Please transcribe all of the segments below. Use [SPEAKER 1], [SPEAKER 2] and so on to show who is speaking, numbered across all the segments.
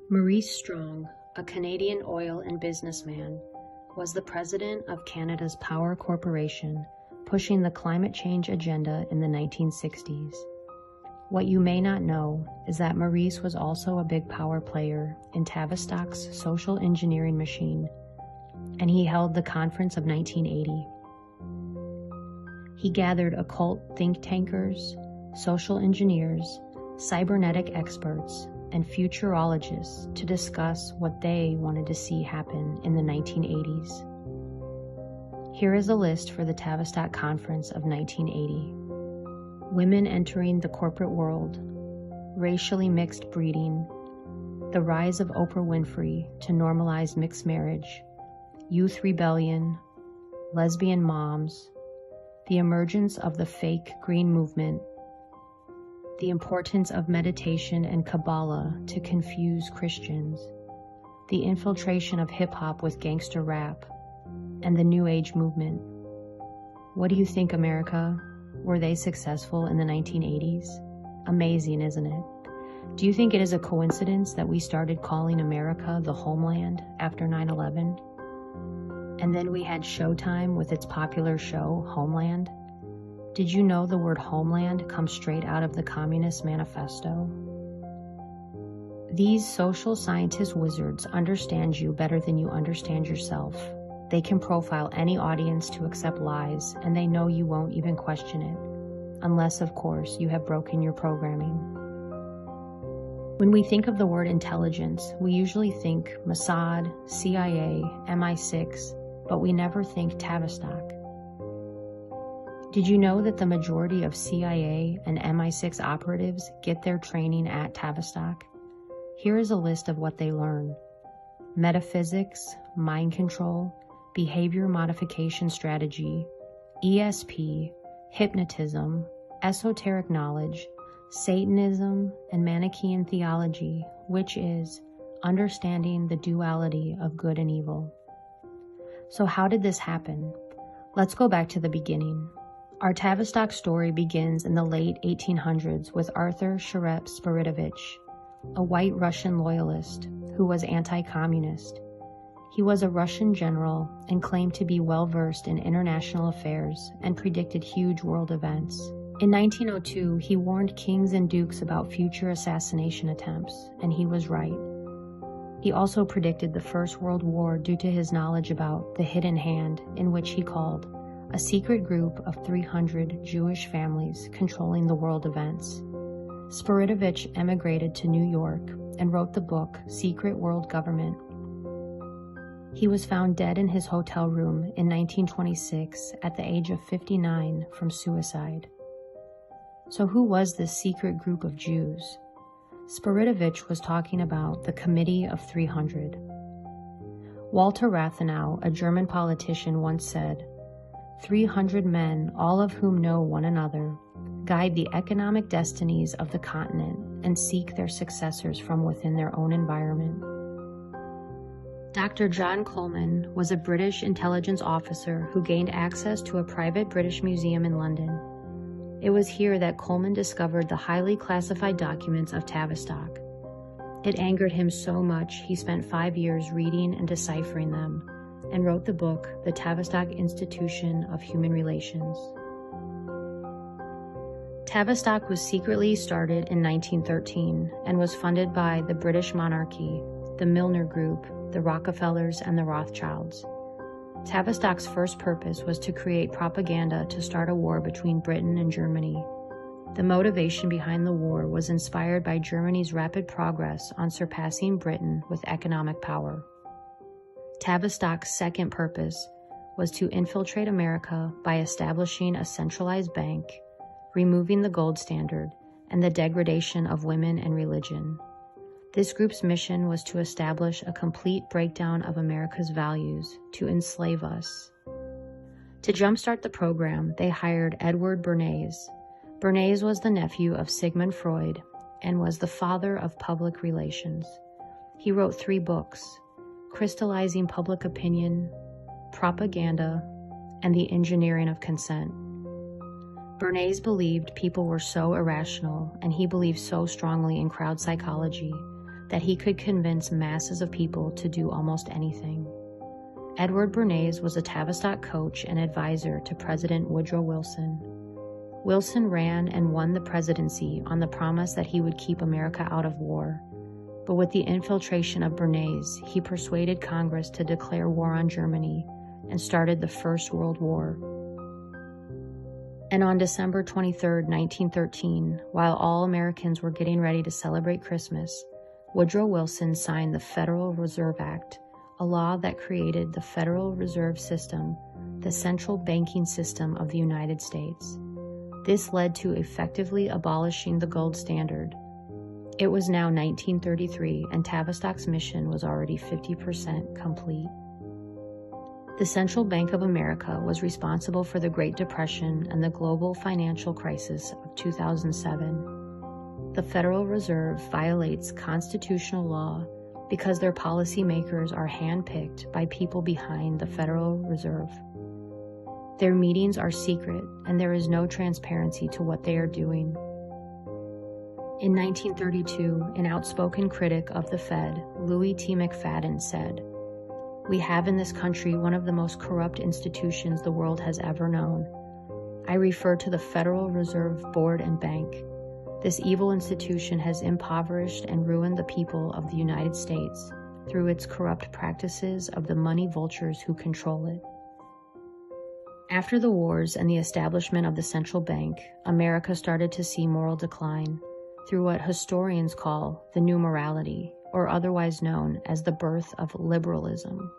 [SPEAKER 1] Maurice Strong, a Canadian oil and businessman, was the president of Canada's Power Corporation, pushing the climate change agenda in the 1960s. What you may not know is that Maurice was also a big power player in Tavistock's social engineering machine, and he held the Conference of 1980. He gathered occult think tankers, social engineers, cybernetic experts, and futurologists to discuss what they wanted to see happen in the 1980s. Here is a list for the Tavistock Conference of 1980. Women entering the corporate world, racially mixed breeding, the rise of Oprah Winfrey to normalize mixed marriage, youth rebellion, lesbian moms, the emergence of the fake green movement, the importance of meditation and Kabbalah to confuse Christians, the infiltration of hip-hop with gangster rap, and the New Age movement. What do you think, America? Were they successful in the 1980s? Amazing, isn't it? Do you think it is a coincidence that we started calling America the homeland after 9/11? And then we had Showtime with its popular show, Homeland? Did you know the word homeland comes straight out of the Communist Manifesto? These social scientist wizards understand you better than you understand yourself. They can profile any audience to accept lies, and they know you won't even question it, unless, of course, you have broken your programming. When we think of the word intelligence, we usually think Mossad, CIA, MI6, but we never think Tavistock. Did you know that the majority of CIA and MI6 operatives get their training at Tavistock? Here is a list of what they learn: metaphysics, mind control, behavior modification strategy, ESP, hypnotism, esoteric knowledge, Satanism, and Manichaean theology, which is understanding the duality of good and evil. So how did this happen? Let's go back to the beginning. Our Tavistock story begins in the late 1800s with Arthur Sharep Spiridovich, a white Russian loyalist who was anti-communist. He was a Russian general and claimed to be well-versed in international affairs and predicted huge world events. In 1902, he warned kings and dukes about future assassination attempts, and he was right. He also predicted the First World War due to his knowledge about the hidden hand, in which he called a secret group of 300 Jewish families controlling the world events. Spiridovich emigrated to New York and wrote the book Secret World Government. He was found dead in his hotel room in 1926 at the age of 59 from suicide. So who was this secret group of Jews? Spiridovich was talking about the Committee of 300. Walter Rathenau, a German politician, once said, 300 men, all of whom know one another, guide the economic destinies of the continent and seek their successors from within their own environment. Dr. John Coleman was a British intelligence officer who gained access to a private British museum in London. It was here that Coleman discovered the highly classified documents of Tavistock. It angered him so much he spent 5 years reading and deciphering them, and wrote the book, The Tavistock Institution of Human Relations. Tavistock was secretly started in 1913 and was funded by the British monarchy, the Milner Group, the Rockefellers, and the Rothschilds. Tavistock's first purpose was to create propaganda to start a war between Britain and Germany. The motivation behind the war was inspired by Germany's rapid progress on surpassing Britain with economic power. Tavistock's second purpose was to infiltrate America by establishing a centralized bank, removing the gold standard, and the degradation of women and religion. This group's mission was to establish a complete breakdown of America's values to enslave us. To jumpstart the program, they hired Edward Bernays. Bernays was the nephew of Sigmund Freud and was the father of public relations. He wrote 3 books, Crystallizing Public Opinion, Propaganda, and The Engineering of Consent. Bernays believed people were so irrational, and he believed so strongly in crowd psychology, that he could convince masses of people to do almost anything. Edward Bernays was a Tavistock coach and advisor to President Woodrow Wilson. Wilson ran and won the presidency on the promise that he would keep America out of war. But with the infiltration of Bernays, he persuaded Congress to declare war on Germany and started the First World War. And on December 23, 1913, while all Americans were getting ready to celebrate Christmas, Woodrow Wilson signed the Federal Reserve Act, a law that created the Federal Reserve System, the central banking system of the United States. This led to effectively abolishing the gold standard. It was now 1933, and Tavistock's mission was already 50% complete. The Central Bank of America was responsible for the Great Depression and the global financial crisis of 2007. The Federal Reserve violates constitutional law because their policymakers are handpicked by people behind the Federal Reserve. Their meetings are secret, and there is no transparency to what they are doing. In 1932, an outspoken critic of the Fed, Louis T. McFadden, said, "We have in this country one of the most corrupt institutions the world has ever known. I refer to the Federal Reserve Board and Bank. This evil institution has impoverished and ruined the people of the United States through its corrupt practices of the money vultures who control it." After the wars and the establishment of the central bank, America started to see moral decline through what historians call the New Morality, or otherwise known as the birth of liberalism.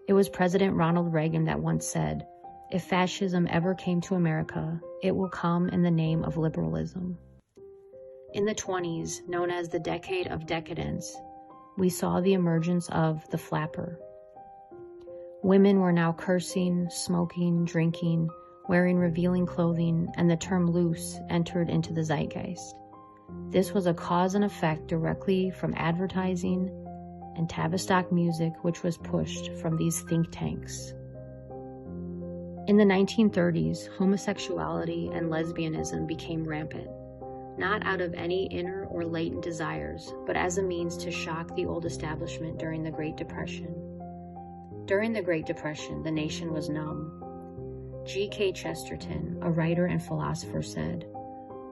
[SPEAKER 1] It was President Ronald Reagan that once said, "If fascism ever came to America, it will come in the name of liberalism." In the 20s, known as the Decade of Decadence, we saw the emergence of the flapper. Women were now cursing, smoking, drinking, wearing revealing clothing, and the term loose entered into the zeitgeist. This was a cause and effect directly from advertising and Tavistock music, which was pushed from these think tanks. In the 1930s, homosexuality and lesbianism became rampant, not out of any inner or latent desires, but as a means to shock the old establishment during the Great Depression. During the Great Depression, the nation was numb. G.K. Chesterton, a writer and philosopher, said,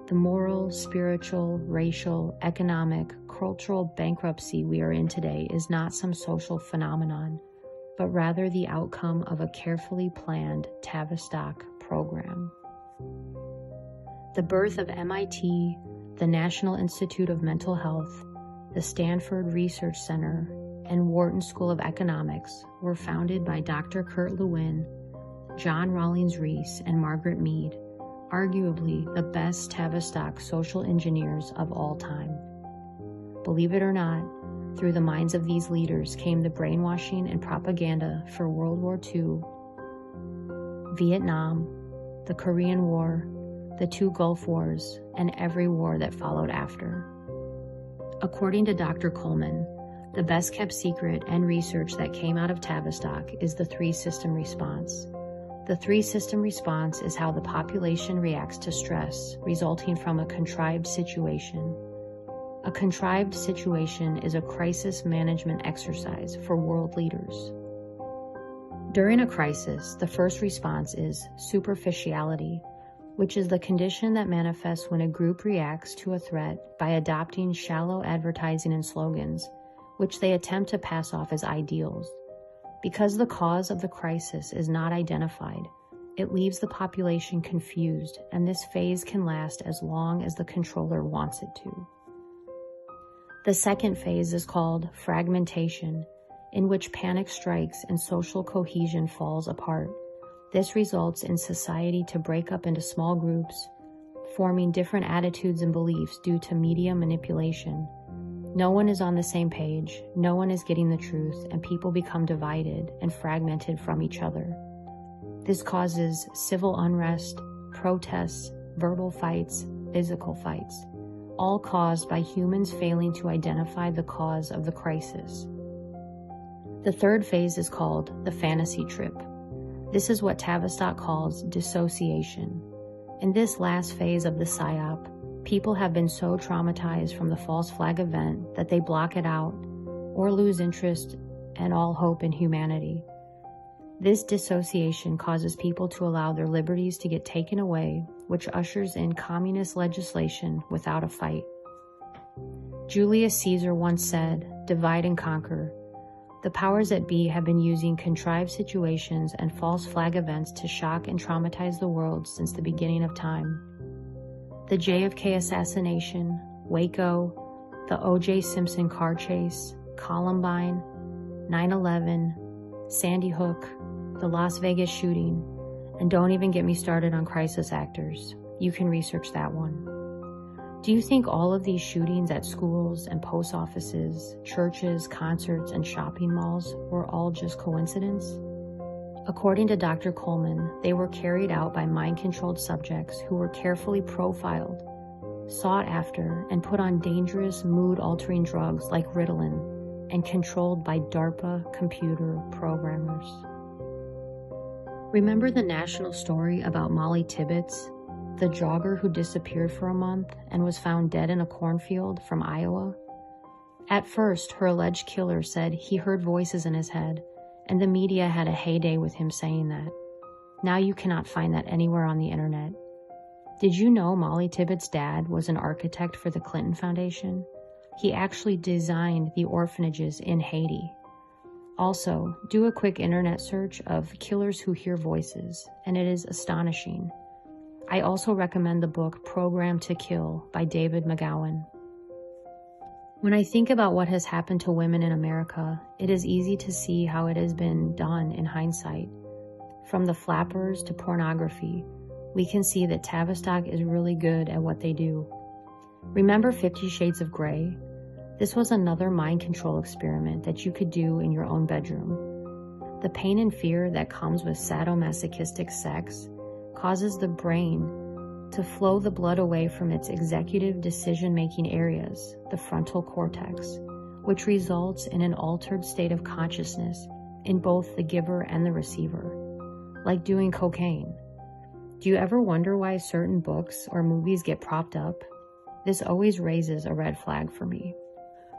[SPEAKER 1] "The moral, spiritual, racial, economic, cultural bankruptcy we are in today is not some social phenomenon, but rather the outcome of a carefully planned Tavistock program." The birth of MIT, the National Institute of Mental Health, the Stanford Research Center, and Wharton School of Economics were founded by Dr. Kurt Lewin, John Rawlings Rees, and Margaret Mead, arguably the best Tavistock social engineers of all time. Believe it or not, through the minds of these leaders came the brainwashing and propaganda for World War II, Vietnam, the Korean War, the 2 Gulf Wars, and every war that followed after. According to Dr. Coleman, the best kept secret and research that came out of Tavistock is the 3-system response. The 3-system response is how the population reacts to stress resulting from a contrived situation. A contrived situation is a crisis management exercise for world leaders. During a crisis, the first response is superficiality, which is the condition that manifests when a group reacts to a threat by adopting shallow advertising and slogans, which they attempt to pass off as ideals. Because the cause of the crisis is not identified, it leaves the population confused, and this phase can last as long as the controller wants it to. The second phase is called fragmentation, in which panic strikes and social cohesion falls apart. This results in society to break up into small groups, forming different attitudes and beliefs due to media manipulation. No one is on the same page, no one is getting the truth, and people become divided and fragmented from each other. This causes civil unrest, protests, verbal fights, physical fights, all caused by humans failing to identify the cause of the crisis. The third phase is called the fantasy trip. This is what Tavistock calls dissociation. In this last phase of the PSYOP, People have been so traumatized from the false flag event that they block it out or lose interest and all hope in humanity. This dissociation causes people to allow their liberties to get taken away, which ushers in communist legislation without a fight. Julius Caesar once said, "Divide and conquer." The powers that be have been using contrived situations and false flag events to shock and traumatize the world since the beginning of time. The JFK assassination, Waco, the O.J. Simpson car chase, Columbine, 9/11, Sandy Hook, the Las Vegas shooting, and don't even get me started on crisis actors. You can research that one. Do you think all of these shootings at schools and post offices, churches, concerts, and shopping malls were all just coincidence? According to Dr. Coleman, they were carried out by mind-controlled subjects who were carefully profiled, sought after, and put on dangerous mood-altering drugs like Ritalin, and controlled by DARPA computer programmers. Remember the national story about Molly Tibbetts, the jogger who disappeared for a month and was found dead in a cornfield from Iowa? At first, her alleged killer said he heard voices in his head, and the media had a heyday with him saying that. Now you cannot find that anywhere on the internet. Did you know Molly Tibbetts' dad was an architect for the Clinton Foundation? He actually designed the orphanages in Haiti. Also, do a quick internet search of killers who hear voices, and it is astonishing. I also recommend the book Programmed to Kill by David McGowan. When I think about what has happened to women in America, it is easy to see how it has been done in hindsight. From the flappers to pornography, we can see that Tavistock is really good at what they do. Remember 50 Shades of Grey? This was another mind control experiment that you could do in your own bedroom. The pain and fear that comes with sadomasochistic sex causes the brain to flow the blood away from its executive decision-making areas, the frontal cortex, which results in an altered state of consciousness in both the giver and the receiver, like doing cocaine. Do you ever wonder why certain books or movies get propped up? This always raises a red flag for me.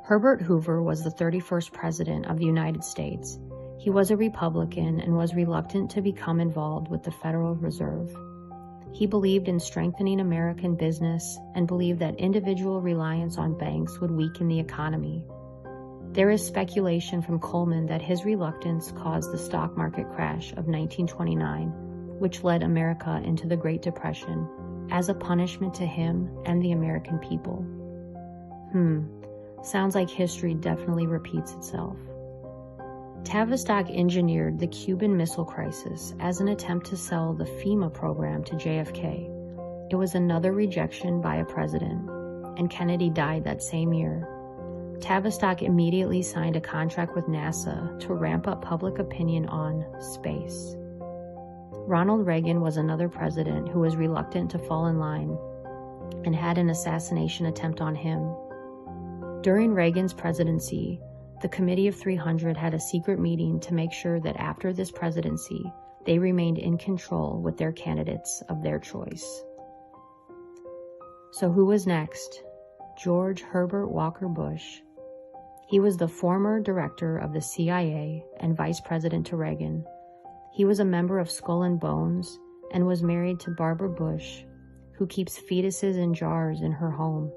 [SPEAKER 1] Herbert Hoover was the 31st president of the United States. He was a Republican and was reluctant to become involved with the Federal Reserve. He believed in strengthening American business and believed that individual reliance on banks would weaken the economy. There is speculation from Coleman that his reluctance caused the stock market crash of 1929, which led America into the Great Depression, as a punishment to him and the American people. Sounds like history definitely repeats itself. Tavistock engineered the Cuban Missile Crisis as an attempt to sell the FEMA program to JFK. It was another rejection by a president, and Kennedy died that same year. Tavistock immediately signed a contract with NASA to ramp up public opinion on space. Ronald Reagan was another president who was reluctant to fall in line and had an assassination attempt on him. During Reagan's presidency, the Committee of 300 had a secret meeting to make sure that after this presidency, they remained in control with their candidates of their choice. So who was next? George Herbert Walker Bush. He was the former director of the CIA and vice president to Reagan. He was a member of Skull and Bones and was married to Barbara Bush, who keeps fetuses in jars in her home,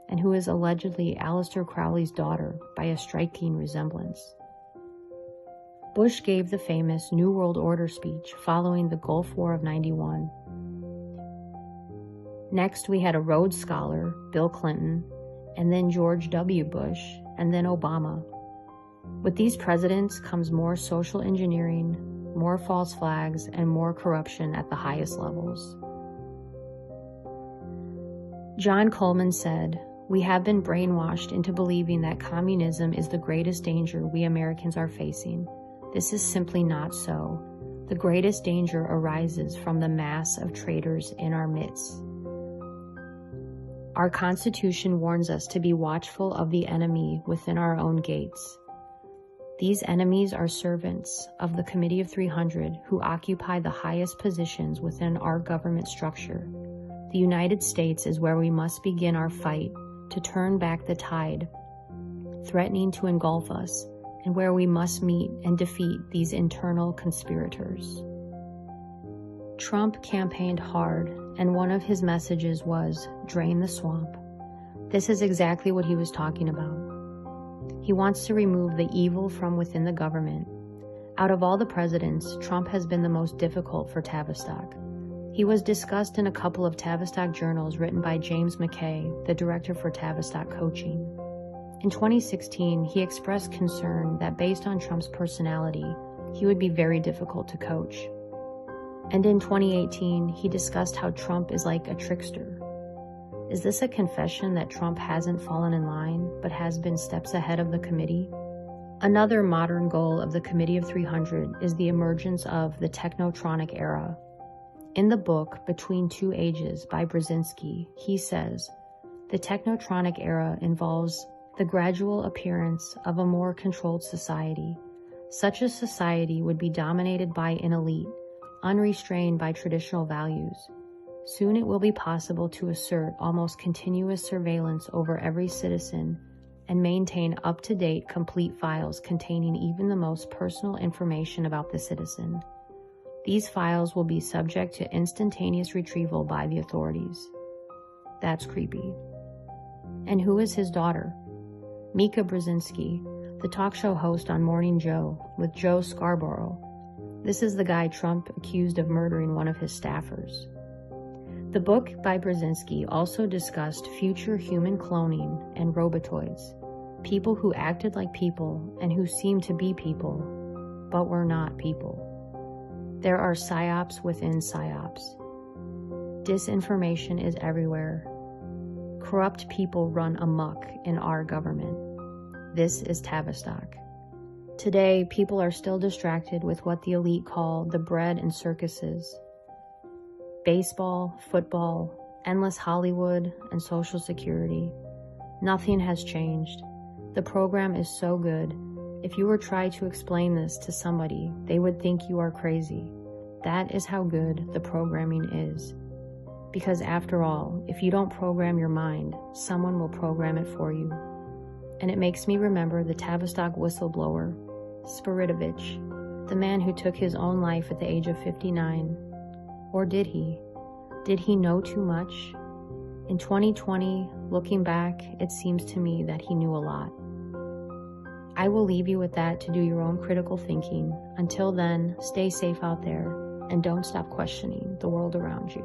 [SPEAKER 1] and who is allegedly Aleister Crowley's daughter by a striking resemblance. Bush gave the famous New World Order speech following the Gulf War of '91. Next, we had a Rhodes Scholar, Bill Clinton, and then George W. Bush, and then Obama. With these presidents comes more social engineering, more false flags, and more corruption at the highest levels. John Coleman said, "We have been brainwashed into believing that communism is the greatest danger we Americans are facing. This is simply not so. The greatest danger arises from the mass of traitors in our midst. Our Constitution warns us to be watchful of the enemy within our own gates. These enemies are servants of the Committee of 300 who occupy the highest positions within our government structure. The United States is where we must begin our fight to turn back the tide, threatening to engulf us, and where we must meet and defeat these internal conspirators. Trump campaigned hard, and one of his messages was, "Drain the swamp." This is exactly what he was talking about. He wants to remove the evil from within the government. Out of all the presidents, Trump has been the most difficult for Tavistock. He was discussed in a couple of Tavistock journals written by James McKay, the director for Tavistock Coaching. In 2016, he expressed concern that based on Trump's personality, he would be very difficult to coach. And in 2018, he discussed how Trump is like a trickster. Is this a confession that Trump hasn't fallen in line, but has been steps ahead of the committee? Another modern goal of the Committee of 300 is the emergence of the Technotronic era. In the book, Between Two Ages by Brzezinski, he says, the Technotronic era involves the gradual appearance of a more controlled society. Such a society would be dominated by an elite, unrestrained by traditional values. Soon it will be possible to assert almost continuous surveillance over every citizen and maintain up-to-date complete files containing even the most personal information about the citizen. These files will be subject to instantaneous retrieval by the authorities. That's creepy. And who is his daughter? Mika Brzezinski, the talk show host on Morning Joe with Joe Scarborough. This is the guy Trump accused of murdering one of his staffers. The book by Brzezinski also discussed future human cloning and robotoids, people who acted like people and who seemed to be people, but were not people. There are psyops within psyops. Disinformation is everywhere. Corrupt people run amok in our government. This is Tavistock. Today, people are still distracted with what the elite call the bread and circuses. Baseball, football, endless Hollywood, and Social Security. Nothing has changed. The program is so good. If you were to try to explain this to somebody, they would think you are crazy. That is how good the programming is. Because after all, if you don't program your mind, someone will program it for you. And it makes me remember the Tavistock whistleblower, Spiridovich, the man who took his own life at the age of 59. Or did he? Did he know too much? In 2020, looking back, it seems to me that he knew a lot. I will leave you with that to do your own critical thinking. Until then, stay safe out there and don't stop questioning the world around you.